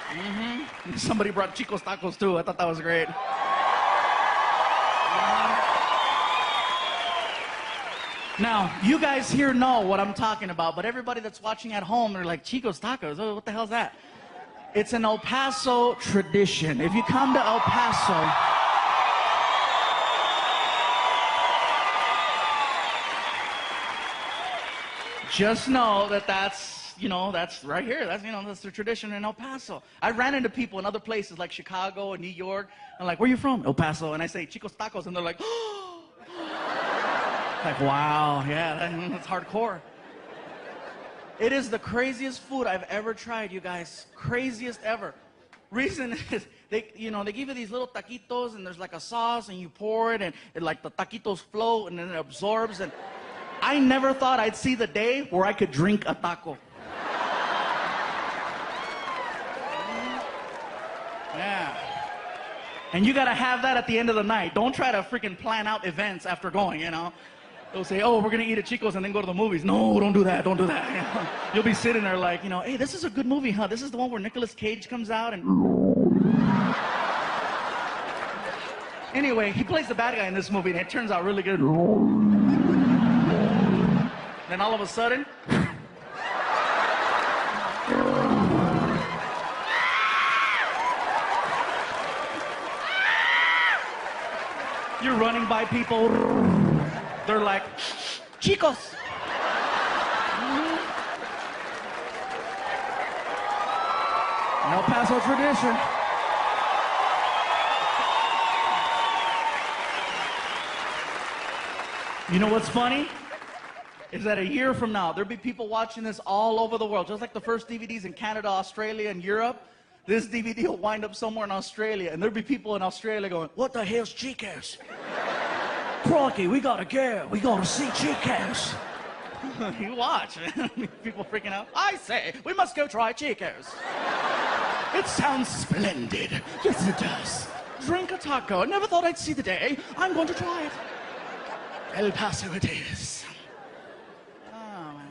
Mm-hmm. Somebody brought Chico's tacos too. I thought that was great. Now, you guys here know what I'm talking about, but everybody that's watching at home, they're like, Chico's tacos, oh, what the hell's that? It's an El Paso tradition. If you come to El Paso, just know that that's right here. That's the tradition in El Paso. I ran into people in other places like Chicago and New York. I'm like, where are you from? El Paso. And I say, Chico's tacos. And they're like, oh. Like, wow, yeah, that's hardcore. It is the craziest food I've ever tried, you guys. Craziest ever. Reason is, they give you these little taquitos, and there's like a sauce, and you pour it, and like the taquitos float, and then it absorbs. And I never thought I'd see the day where I could drink a taco. Yeah. And you gotta have that at the end of the night. Don't try to freaking plan out events after going, They'll say, oh, we're gonna eat at Chico's and then go to the movies. No, don't do that, don't do that. You'll be sitting there like, hey, this is a good movie, huh? This is the one where Nicolas Cage comes out and... Anyway, he plays the bad guy in this movie and it turns out really good. Then all of a sudden... You're running by people. They're like, Chicos. El Paso tradition. You know what's funny? Is that a year from now, there'll be people watching this all over the world. Just like the first DVDs in Canada, Australia, and Europe. This DVD will wind up somewhere in Australia, and there'll be people in Australia going, what the hell's Chico's? Crikey, we gotta go. We gotta see Chico's. You watch. People freaking out. I say, we must go try Chico's. It sounds splendid. Yes, it does. Drink a taco. I never thought I'd see the day. I'm going to try it. El Paso it is. Oh, man.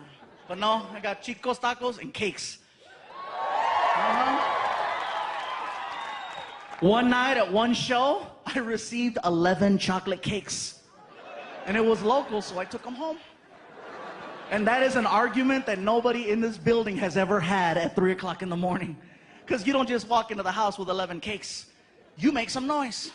But no, I got Chico's tacos and cakes. One night at one show, I received 11 chocolate cakes. And it was local, so I took them home. And that is an argument that nobody in this building has ever had at 3 o'clock in the morning. Because you don't just walk into the house with 11 cakes. You make some noise,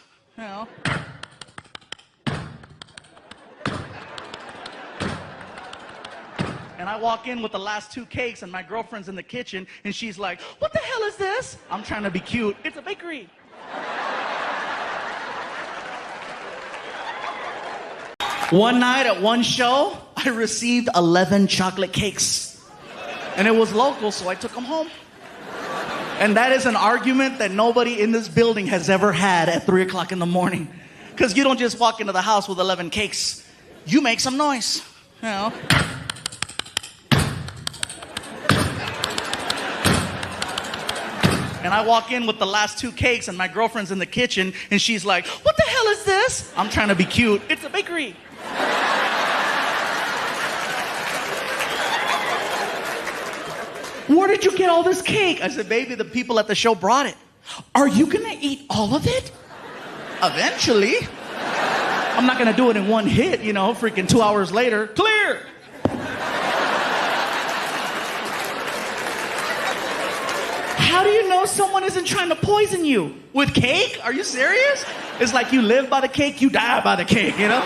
And I walk in with the last 2 cakes, and my girlfriend's in the kitchen, and she's like, what the hell is this? I'm trying to be cute. It's a bakery. One night at one show, I received 11 chocolate cakes. And it was local, so I took them home. And that is an argument that nobody in this building has ever had at 3 o'clock in the morning. Because you don't just walk into the house with 11 cakes. You make some noise, And I walk in with the last 2 cakes, and my girlfriend's in the kitchen, and she's like, what the hell is this? I'm trying to be cute. It's a bakery. Where did you get all this cake? I said, baby, the people at the show brought it. Are you gonna eat all of it? Eventually. I'm not gonna do it in one hit, freaking 2 hours later. Clear! How do you know someone isn't trying to poison you? With cake? Are you serious? It's like you live by the cake, you die by the cake, No.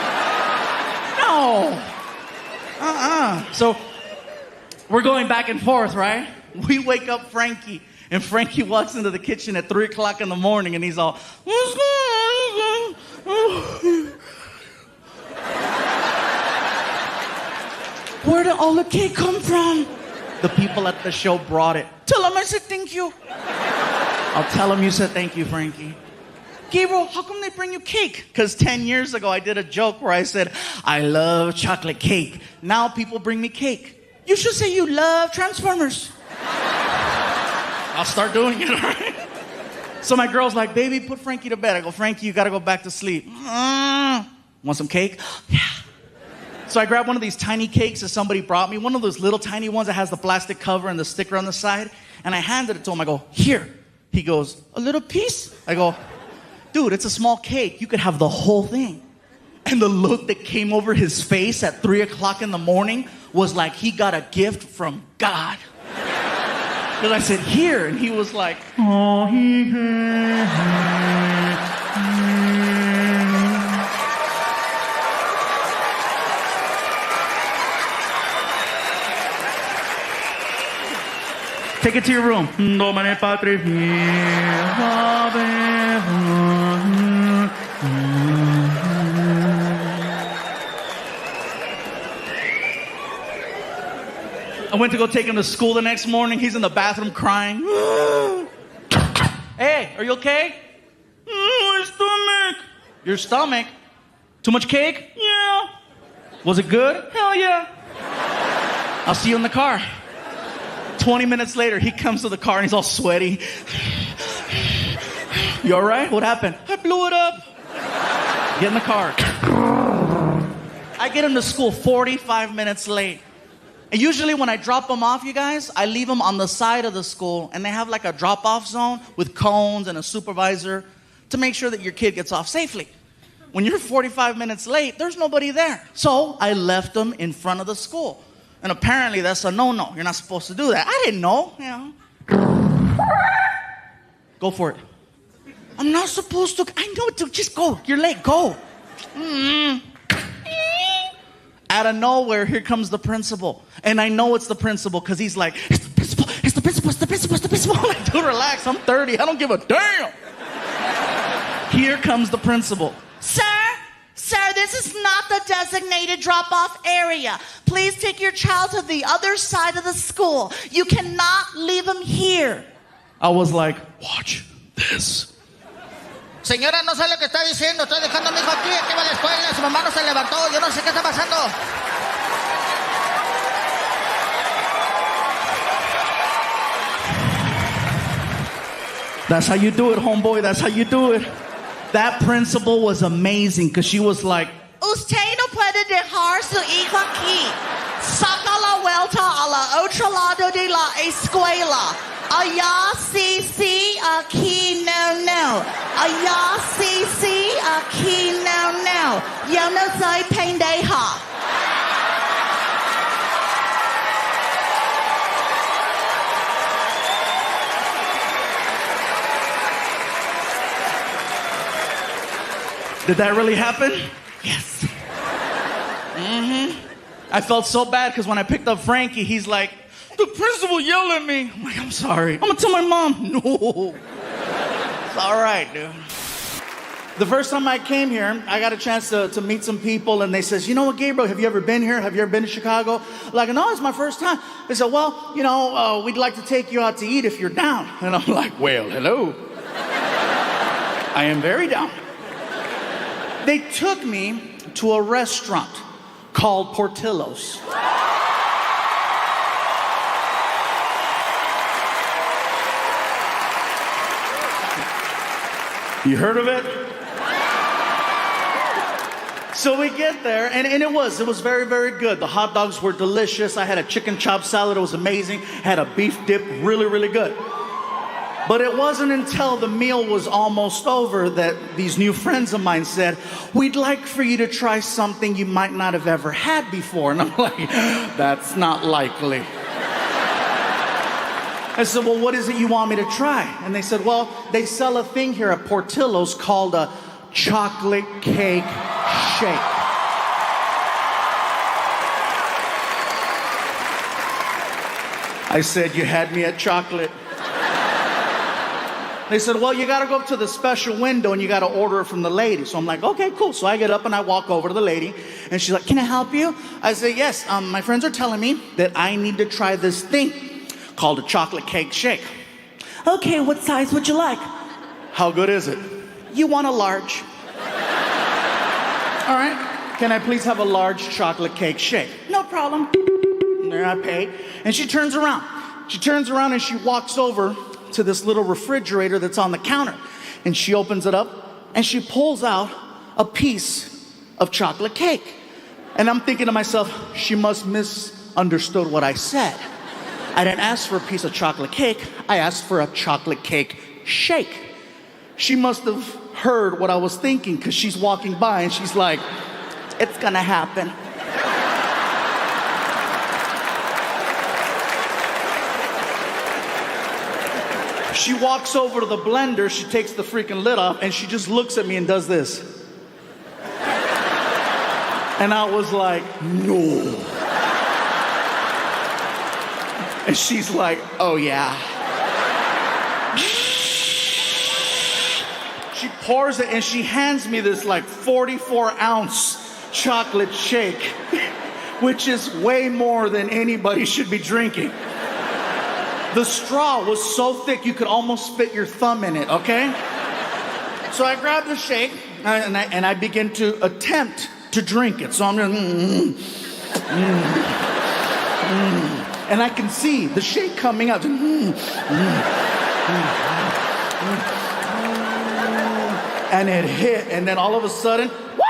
So, we're going back and forth, right? We wake up Frankie, and Frankie walks into the kitchen at 3 o'clock in the morning, and he's all, what's going on? Where did all the cake come from? The people at the show brought it. Tell them I said thank you. I'll tell them you said thank you, Frankie. Gabriel, how come they bring you cake? Because 10 years ago, I did a joke where I said, I love chocolate cake. Now people bring me cake. You should say you love Transformers. I'll start doing it, all right? So my girl's like, baby, put Frankie to bed. I go, Frankie, you got to go back to sleep. Want some cake? Yeah. So I grabbed one of these tiny cakes that somebody brought me, one of those little tiny ones that has the plastic cover and the sticker on the side, and I handed it to him. I go, here, He goes, a little piece? I go, dude, it's a small cake. You could have the whole thing. And the look that came over his face at 3 o'clock in the morning was like he got a gift from God. Because I said, here. And he was like, oh, take it to your room. I went to go take him to school the next morning. He's in the bathroom crying. Hey, are you okay? My stomach. Your stomach? Too much cake? Yeah. Was it good? Hell yeah. I'll see you in the car. 20 minutes later, he comes to the car and he's all sweaty. You all right? What happened? I blew it up. Get in the car. I get him to school 45 minutes late. And usually when I drop them off, you guys, I leave them on the side of the school, and they have like a drop-off zone with cones and a supervisor to make sure that your kid gets off safely. When you're 45 minutes late, there's nobody there. So I left them in front of the school. And apparently that's a no-no. You're not supposed to do that. I didn't know. You know. Go for it. I'm not supposed to. I know it. Just go. You're late. Go. Out of nowhere, here comes the principal. And I know it's the principal because he's like, it's the principal, it's the principal, it's the principal, it's the principal. I'm like, dude, relax. I'm 30. I don't give a damn. Here comes the principal. Sir, this is not the designated drop-off area. Please take your child to the other side of the school. You cannot leave him here. I was like, watch this. Señora, no sé lo que está diciendo. Estoy dejando a mi hijo aquí va a la escuela. Su mamá no se levantó. Yo no sé qué está pasando. That's how you do it, homeboy. That's how you do it. That principal was amazing because she was like, Usted no puede dejar su hijo aquí. Saca la vuelta a la otro lado de la escuela. Allá sí, sí, aquí no. Allá sí, sí, aquí no. Yo no soy pendeja. did that really happen? Yes. I felt so bad because when I picked up Frankie, he's like, the principal yelled at me. I'm like, I'm sorry. I'm going to tell my mom. No. It's all right, dude. The first time I came here, I got a chance to meet some people, and they says, you know what, Gabriel, have you ever been here? Have you ever been to Chicago? Like, no, it's my first time. They said, well, you know, we'd like to take you out to eat if you're down. And I'm like, well, hello. I am very down. They took me to a restaurant called Portillo's. You heard of it? So we get there, and it was very, very good. The hot dogs were delicious. I had a chicken chop salad. It was amazing. Had a beef dip, really, really good. But it wasn't until the meal was almost over that these new friends of mine said, we'd like for you to try something you might not have ever had before. And I'm like, that's not likely. I said, well, what is it you want me to try? And they said, well, they sell a thing here at Portillo's called a chocolate cake shake. I said, you had me at chocolate. They said, well, you got to go up to the special window and you got to order it from the lady. So I'm like, okay, cool. So I get up and I walk over to the lady and she's like, can I help you? I say, yes, my friends are telling me that I need to try this thing called a chocolate cake shake. Okay, what size would you like? How good is it? You want a large. All right, can I please have a large chocolate cake shake? No problem. And there I pay. And she turns around. She turns around and she walks over to this little refrigerator that's on the counter. And she opens it up and she pulls out a piece of chocolate cake. And I'm thinking to myself, she must misunderstood what I said. I didn't ask for a piece of chocolate cake. I asked for a chocolate cake shake. She must have heard what I was thinking because she's walking by and she's like, it's gonna happen. She walks over to the blender, she takes the freaking lid off, and she just looks at me and does this. And I was like, no. And she's like, oh yeah. She pours it and she hands me this like 44-ounce chocolate shake, which is way more than anybody should be drinking. The straw was so thick you could almost fit your thumb in it, okay? So I grab the shake and I begin to attempt to drink it. So I'm just, and I can see the shake coming out. And it hit, and then all of a sudden, woo!